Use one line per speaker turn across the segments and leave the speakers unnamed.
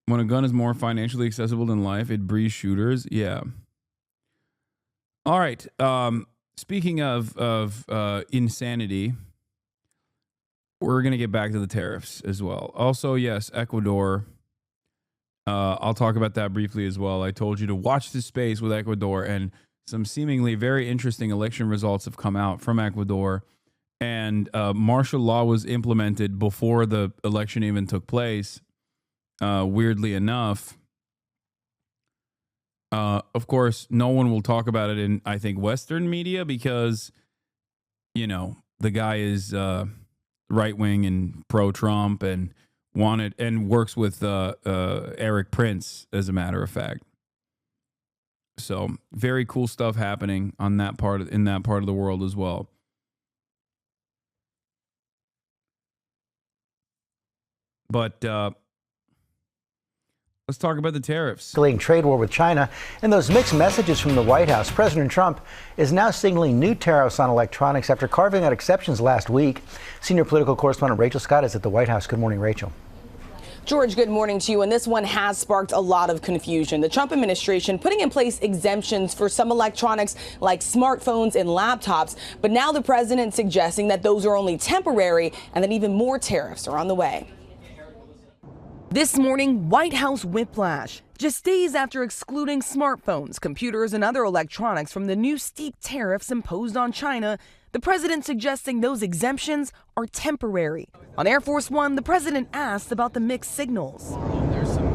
When a gun is more financially accessible than life, it breeds shooters. Yeah. All right. Speaking of insanity, we're going to get back to the tariffs as well. Also, yes, Ecuador. I'll talk about that briefly as well. I told you to watch this space with Ecuador, and some seemingly very interesting election results have come out from Ecuador. And martial law was implemented before the election even took place, weirdly enough. Of course, no one will talk about it in, I think, Western media because, you know, the guy is right-wing and pro-Trump and wanted and works with Eric Prince, as a matter of fact. So very cool stuff happening on that part in that part of the world as well. But let's talk about the tariffs.
Escalating trade war with China and those mixed messages from the White House. President Trump is now signaling new tariffs on electronics after carving out exceptions last week. Senior political correspondent Rachel Scott is at the White House. Good morning, Rachel.
George, good morning to you. And this one has sparked a lot of confusion. The Trump administration putting in place exemptions for some electronics like smartphones and laptops. But now the president suggesting that those are only temporary and that even more tariffs are on the way. This morning, White House whiplash. Just days after excluding smartphones, computers, and other electronics from the new steep tariffs imposed on China, the president suggesting those exemptions are temporary. On Air Force One, the president asked about the mixed signals.
There's some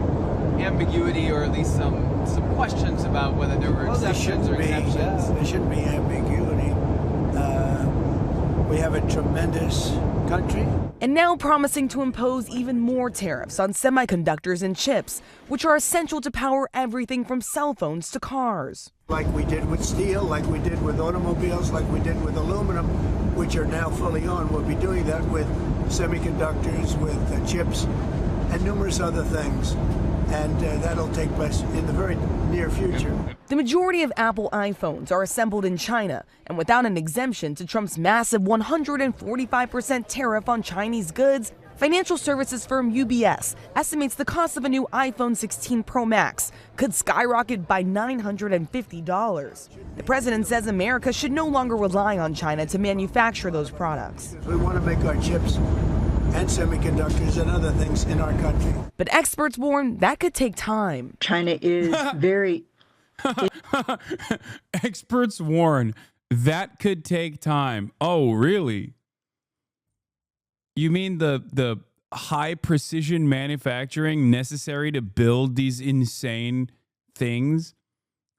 ambiguity, or at least some questions about whether there were exceptions or exemptions.
There shouldn't be ambiguity. We have a tremendous country.
And now promising to impose even more tariffs on semiconductors and chips, which are essential to power everything from cell phones to cars.
Like we did with steel, like we did with automobiles, like we did with aluminum, which are now fully on. We'll be doing that with semiconductors, with chips, and numerous other things. And that'll take place in the very near future.
The majority of Apple iPhones are assembled in China, and without an exemption to Trump's massive 145% tariff on Chinese goods, financial services firm UBS estimates the cost of a new iPhone 16 Pro Max could skyrocket by $950. The president says America should no longer rely on China to manufacture those products.
We want to make our chips and semiconductors and other things in our country.
But experts warn that could take time.
China is very...
Experts warn that could take time. Oh, really? You mean the high precision manufacturing necessary to build these insane things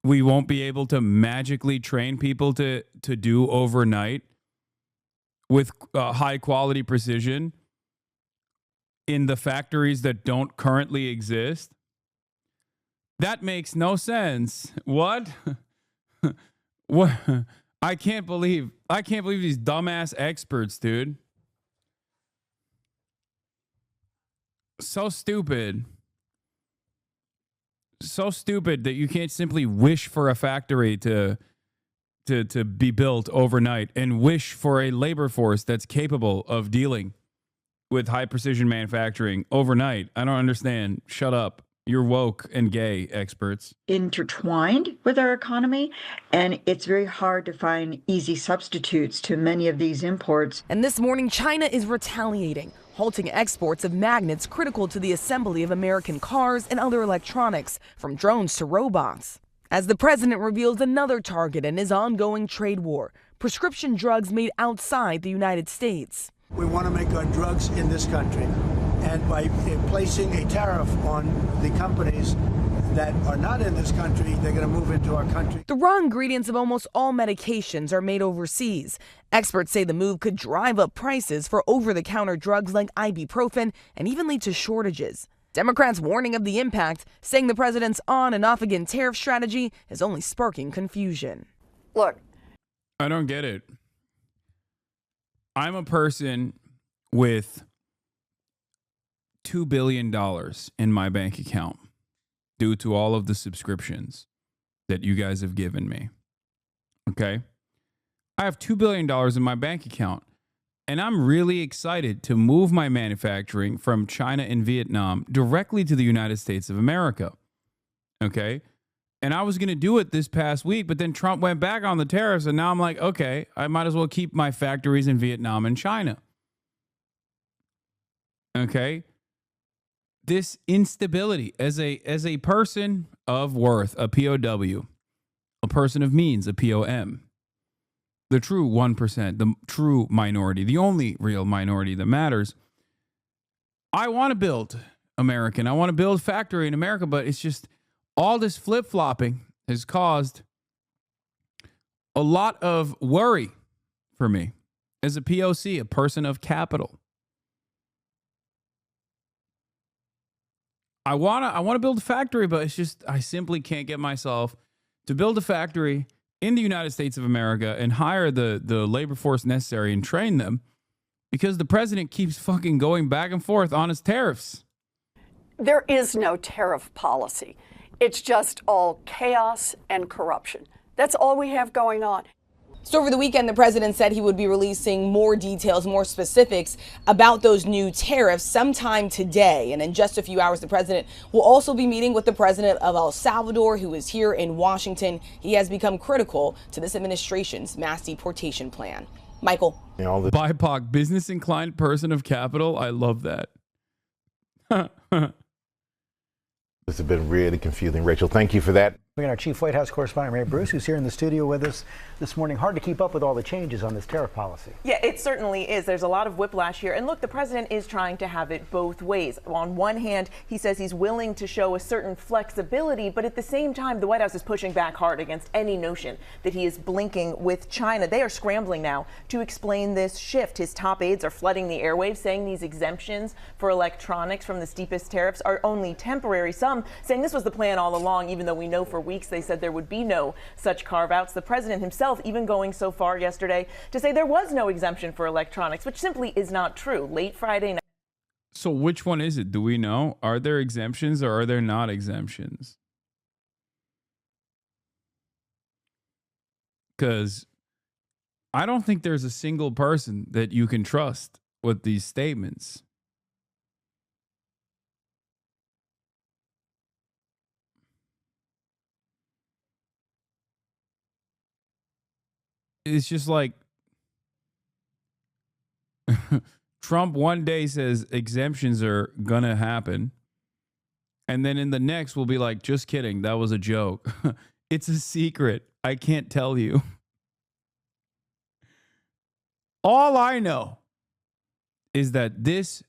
we won't be able to magically train people to do overnight with high quality precision in the factories that don't currently exist? That makes no sense. What? What? I can't believe these dumbass experts, dude. So stupid. So stupid that you can't simply wish for a factory to be built overnight and wish for a labor force that's capable of dealing with high precision manufacturing overnight. I don't understand. Shut up. You're woke and gay, experts.
Intertwined with our economy, and it's very hard to find easy substitutes to many of these imports.
And this morning, China is retaliating, halting exports of magnets critical to the assembly of American cars and other electronics, from drones to robots. As the president reveals another target in his ongoing trade war, prescription drugs made outside the United States.
We want to make our drugs in this country. And by placing a tariff on the companies that are not in this country, they're going to move into our country.
The raw ingredients of almost all medications are made overseas. Experts say the move could drive up prices for over-the-counter drugs like ibuprofen and even lead to shortages. Democrats warning of the impact, saying the president's on and off again tariff strategy is only sparking confusion.
Look,
I don't get it. I'm a person with $2 billion in my bank account due to all of the subscriptions that you guys have given me. Okay? I have $2 billion in my bank account. And I'm really excited to move my manufacturing from China and Vietnam directly to the United States of America. Okay? And I was going to do it this past week, but then Trump went back on the tariffs, and now I'm like, okay, I might as well keep my factories in Vietnam and China. Okay? This instability as a person of worth, a POW, a person of means, a POM, the true 1%, the true minority, the only real minority that matters. I want to build American. I want to build factory in America, but it's just all this flip-flopping has caused a lot of worry for me as a POC, a person of capital. I want to build a factory, but it's just I simply can't get myself to build a factory in the United States of America and hire the labor force necessary and train them because the president keeps fucking going back and forth on his tariffs.
There is no tariff policy. It's just all chaos and corruption. That's all we have going on.
So over the weekend, the president said he would be releasing more details, more specifics about those new tariffs sometime today. And in just a few hours, the president will also be meeting with the president of El Salvador, who is here in Washington. He has become critical to this administration's mass deportation plan. Michael.
BIPOC, business inclined person of capital. I love that.
This has been really confusing. Rachel, thank you for that.
We got our chief White House correspondent, Ray Bruce, who's here in the studio with us this morning. Hard to keep up with all the changes on this tariff policy.
Yeah, it certainly is. There's a lot of whiplash here. And look, the president is trying to have it both ways. On one hand, he says he's willing to show a certain flexibility, but at the same time, the White House is pushing back hard against any notion that he is blinking with China. They are scrambling now to explain this shift. His top aides are flooding the airwaves, saying these exemptions for electronics from the steepest tariffs are only temporary. Some saying this was the plan all along, even though we know for weeks they said there would be no such carve-outs. The president himself even going so far yesterday to say there was no exemption for electronics, which simply is not true. Late Friday night.
So which one is it? Do we know? Are there exemptions or are there not exemptions? Because I don't think there's a single person that you can trust with these statements. It's just like Trump one day says exemptions are going to happen. And then in the next, we'll be like, just kidding. That was a joke. It's a secret. I can't tell you. All I know is that this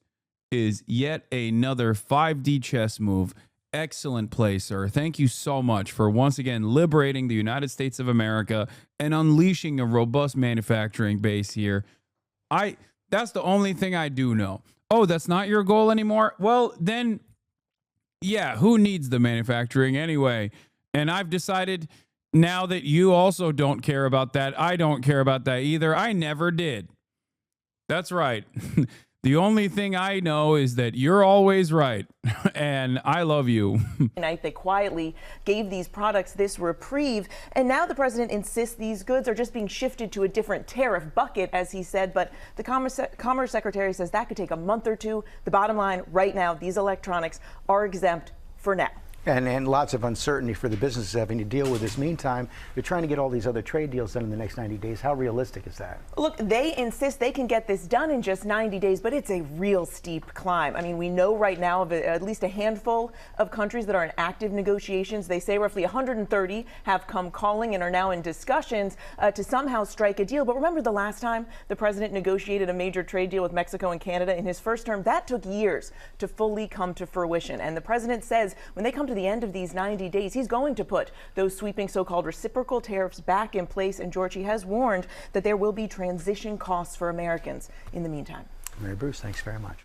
is yet another 5D chess move. Excellent play, sir. Thank you so much for once again liberating the United States of America and unleashing a robust manufacturing base here. That's the only thing I do know. Oh, that's not your goal anymore? Well, then, yeah, who needs the manufacturing anyway? And I've decided now that you also don't care about that, I don't care about that either. I never did. That's right. The only thing I know is that you're always right, and I love you.
They quietly gave these products this reprieve, and now the president insists these goods are just being shifted to a different tariff bucket, as he said, but the Commerce Secretary says that could take a month or two. The bottom line, right now, these electronics are exempt for now.
And lots of uncertainty for the businesses having to deal with this. Meantime, they're trying to get all these other trade deals done in the next 90 days. How realistic is that?
Look, they insist they can get this done in just 90 days, but it's a real steep climb. I mean, we know right now of at least a handful of countries that are in active negotiations. They say roughly 130 have come calling and are now in discussions to somehow strike a deal. But remember the last time the president negotiated a major trade deal with Mexico and Canada in his first term? That took years to fully come to fruition. And the president says when they come to the end of these 90 days, he's going to put those sweeping so-called reciprocal tariffs back in place. And Georgie has warned that there will be transition costs for Americans in the meantime.
Mary Bruce, thanks very much.